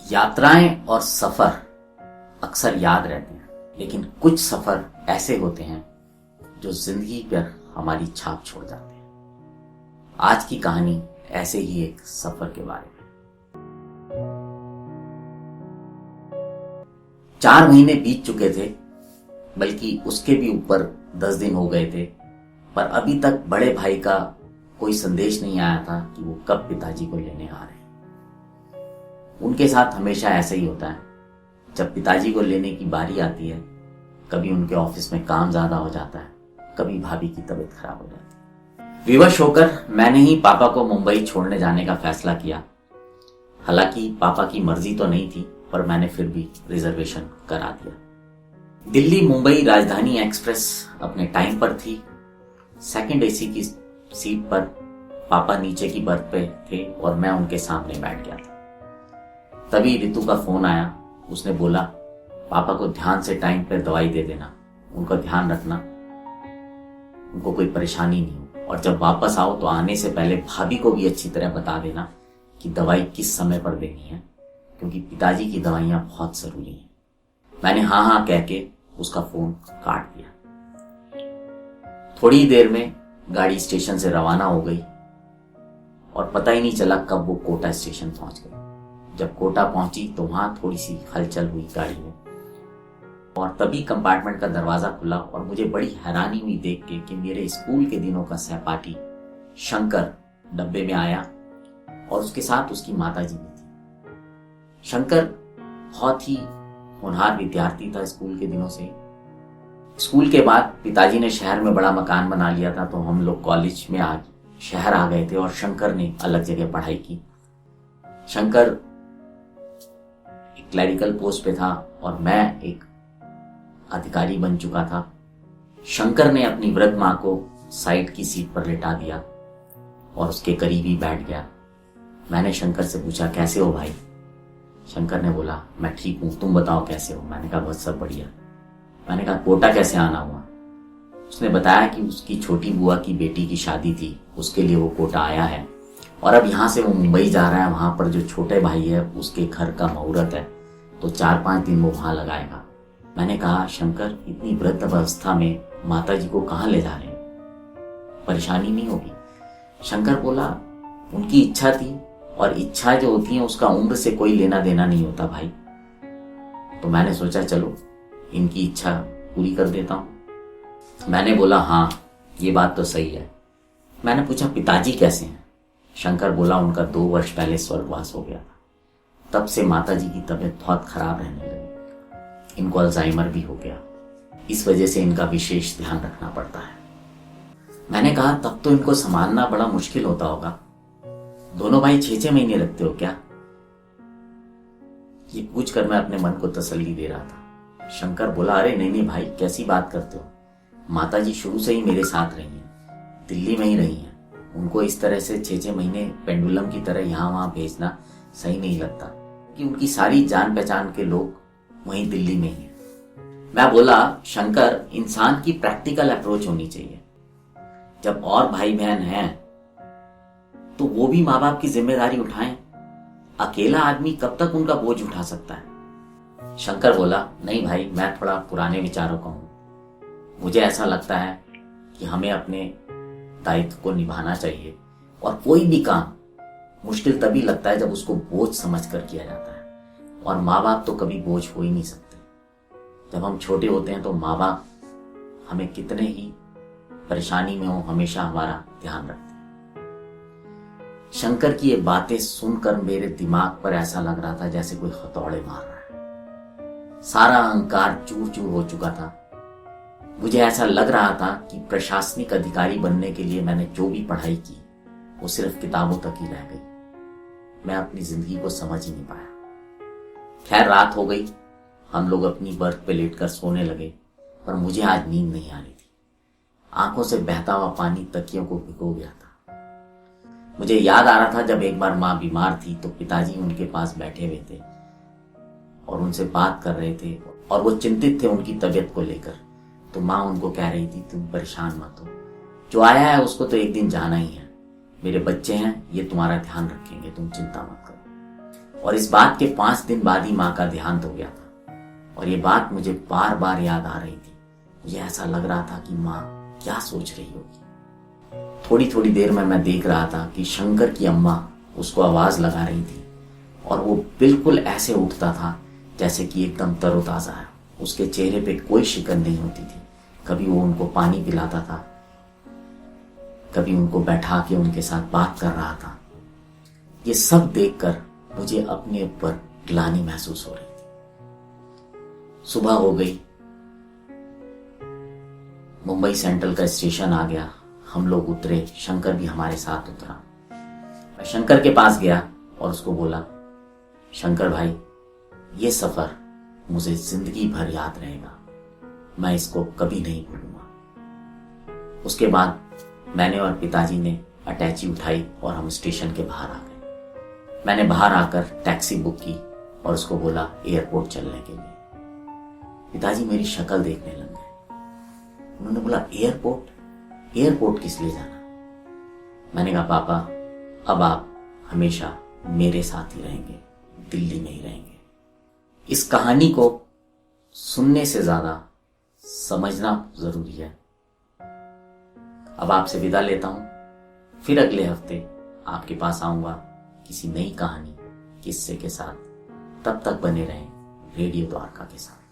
यात्राएं और सफर अक्सर याद रहते हैं, लेकिन कुछ सफर ऐसे होते हैं जो जिंदगी पर हमारी छाप छोड़ जाते हैं। आज की कहानी ऐसे ही एक सफर के बारे में। 4 महीने बीत चुके थे, बल्कि उसके भी ऊपर 10 दिन हो गए थे, पर अभी तक बड़े भाई का कोई संदेश नहीं आया था कि वो कब पिताजी को लेने आ रहे हैं। उनके साथ हमेशा ऐसा ही होता है, जब पिताजी को लेने की बारी आती है, कभी उनके ऑफिस में काम ज्यादा हो जाता है, कभी भाभी की तबीयत खराब हो जाती है। विवश होकर मैंने ही पापा को मुंबई छोड़ने जाने का फैसला किया। हालांकि पापा की मर्जी तो नहीं थी, पर मैंने फिर भी रिजर्वेशन करा दिया। दिल्ली मुंबई राजधानी एक्सप्रेस अपने टाइम पर थी। सेकंड एसी की सीट पर पापा नीचे की बर्थ पे थे और मैं उनके सामने बैठ गया था। तभी रितु का फोन आया। उसने बोला, पापा को ध्यान से टाइम पे दवाई दे देना, उनका ध्यान रखना, उनको कोई परेशानी नहीं हो, और जब वापस आओ तो आने से पहले भाभी को भी अच्छी तरह बता देना कि दवाई किस समय पर देनी है, क्योंकि पिताजी की दवाइयां बहुत जरूरी हैं। मैंने हाँ हाँ कह के उसका फोन काट दिया। थोड़ी देर में गाड़ी स्टेशन से रवाना हो गई और पता ही नहीं चला कब वो कोटा स्टेशन पहुंच गई। जब कोटा पहुंची तो वहां थोड़ी सी हलचल हुई गाड़ी में, और तभी कंपार्टमेंट का दरवाजा खुला और मुझे बड़ी हैरानी हुई देख के कि मेरे स्कूल के दिनों का सहपाठी शंकर डब्बे में आया और उसके साथ उसकी माताजी भी थी। शंकर बहुत ही होनहार विद्यार्थी था स्कूल के दिनों से। स्कूल के बाद पिताजी ने शहर में बड़ा मकान बना लिया था, तो हम लोग कॉलेज में आज शहर आ गए थे और शंकर ने अलग जगह पढ़ाई की। शंकर एक क्लरिकल पोस्ट पे था और मैं एक अधिकारी बन चुका था। शंकर ने अपनी वृद्ध मां को साइड की सीट पर लेटा दिया और उसके करीब ही बैठ गया। मैंने शंकर से पूछा, कैसे हो भाई? शंकर ने बोला, मैं ठीक हूं, तुम बताओ कैसे हो? मैंने कहा, बस सब बढ़िया। मैंने कहा, कोटा कैसे आना हुआ? उसने बताया कि उसकी छोटी बुआ की बेटी की शादी थी, उसके लिए वो कोटा आया है और अब यहाँ से वो मुंबई जा रहा है। वहां पर जो छोटे भाई है उसके घर का मुहूर्त है, तो 4-5 दिन वो वहां लगाएगा। मैंने कहा, शंकर, इतनी वृद्ध अवस्था में माताजी को कहाँ ले जा रहे हैं? परेशानी नहीं होगी? शंकर बोला, उनकी इच्छा थी, और इच्छा जो होती है उसका उम्र से कोई लेना देना नहीं होता भाई। तो मैंने सोचा चलो इनकी इच्छा पूरी कर देता हूं। मैंने बोला, हाँ ये बात तो सही है। मैंने पूछा, पिताजी कैसे हैं? शंकर बोला, उनका 2 वर्ष पहले स्वर्गवास हो गया था। तब से माताजी की तबीयत बहुत खराब रहने लगी। इनको अल्जाइमर भी हो गया, इस वजह से इनका विशेष ध्यान रखना पड़ता है। मैंने कहा, तब तो इनको संभालना बड़ा मुश्किल होता होगा। दोनों भाई 6-6 महीने रखते हो क्या? ये पूछकर मैं अपने मन को तसल्ली दे रहा था। शंकर बोला, अरे नहीं भाई, कैसी बात करते हो? माताजी शुरू से ही मेरे साथ रही हैं, दिल्ली में ही रही हैं। उनको इस तरह से 6-6 महीने पेंडुलम की तरह यहाँ वहां भेजना सही नहीं लगता, कि उनकी सारी जान पहचान के लोग वहीं दिल्ली में ही हैं। मैं बोला, शंकर, इंसान की प्रैक्टिकल अप्रोच होनी चाहिए। जब और भाई बहन हैं तो वो भी माँ बाप की जिम्मेदारी उठाएं। अकेला आदमी कब तक उनका बोझ उठा सकता है? शंकर बोला, नहीं भाई, मैं थोड़ा पुराने विचारों का हूं। मुझे ऐसा लगता है कि हमें अपने दायित्व को निभाना चाहिए, और कोई भी काम मुश्किल तभी लगता है जब उसको बोझ समझकर किया जाता है, और माँ बाप तो कभी बोझ हो ही नहीं सकते। जब हम छोटे होते हैं तो माँ बाप हमें कितने ही परेशानी में हो, हमेशा हमारा ध्यान रखते हैं। शंकर की ये बातें सुनकर मेरे दिमाग पर ऐसा लग रहा था जैसे कोई हथौड़े मार रहा है। सारा अहंकार चूर चूर हो चुका था। मुझे ऐसा लग रहा था कि प्रशासनिक अधिकारी बनने के लिए मैंने जो भी पढ़ाई की वो सिर्फ किताबों तक ही रह गई। मैं अपनी जिंदगी को समझ ही नहीं पाया। खैर, रात हो गई, हम लोग अपनी बर्थ पे लेटकर सोने लगे, पर मुझे आज नींद नहीं आ रही थी। आंखों से बहता हुआ पानी तकियों को भिगो गया था। मुझे याद आ रहा था जब एक बार माँ बीमार थी तो पिताजी उनके पास बैठे हुए थे और उनसे बात कर रहे थे, और वो चिंतित थे उनकी तबीयत को लेकर। तो माँ उनको कह रही थी, तुम परेशान मत हो, जो आया है उसको तो एक दिन जाना ही है। मेरे बच्चे हैं, ये तुम्हारा ध्यान रखेंगे, तुम चिंता मत करो। और इस बात के 5 दिन बाद ही माँ का देहांत हो गया था। और ये बात मुझे बार बार याद आ रही थी। मुझे ऐसा लग रहा था कि माँ क्या सोच रही होगी। थोड़ी थोड़ी देर में मैं देख रहा था कि शंकर की अम्मा उसको आवाज लगा रही थी और वो बिल्कुल ऐसे उठता था जैसे कि एकदम तरोताजा है। उसके चेहरे पे कोई शिकन नहीं होती थी। कभी वो उनको पानी पिलाता था, कभी उनको बैठा के उनके साथ बात कर रहा था। ये सब देखकर मुझे अपने ऊपर ग्लानि महसूस हो रही थी। सुबह हो गई, मुंबई सेंट्रल का स्टेशन आ गया, हम लोग उतरे, शंकर भी हमारे साथ उतरा। मैं शंकर के पास गया और उसको बोला, शंकर भाई, ये सफर मुझे जिंदगी भर याद रहेगा, मैं इसको कभी नहीं भूलूंगा। उसके बाद मैंने और पिताजी ने अटैची उठाई और हम स्टेशन के बाहर आ गए। मैंने बाहर आकर टैक्सी बुक की और उसको बोला एयरपोर्ट चलने के लिए। पिताजी मेरी शक्ल देखने लग गए। उन्होंने बोला एयरपोर्ट? एयरपोर्ट किस लिए जाना? मैंने कहा पापा, अब आप हमेशा मेरे साथ ही रहेंगे, दिल्ली में ही रहेंगे। इस कहानी को सुनने से ज्यादा समझना जरूरी है। अब आपसे विदा लेता हूं, फिर अगले हफ्ते आपके पास आऊंगा किसी नई कहानी, किस्से के साथ। तब तक बने रहें रेडियो द्वारका के साथ।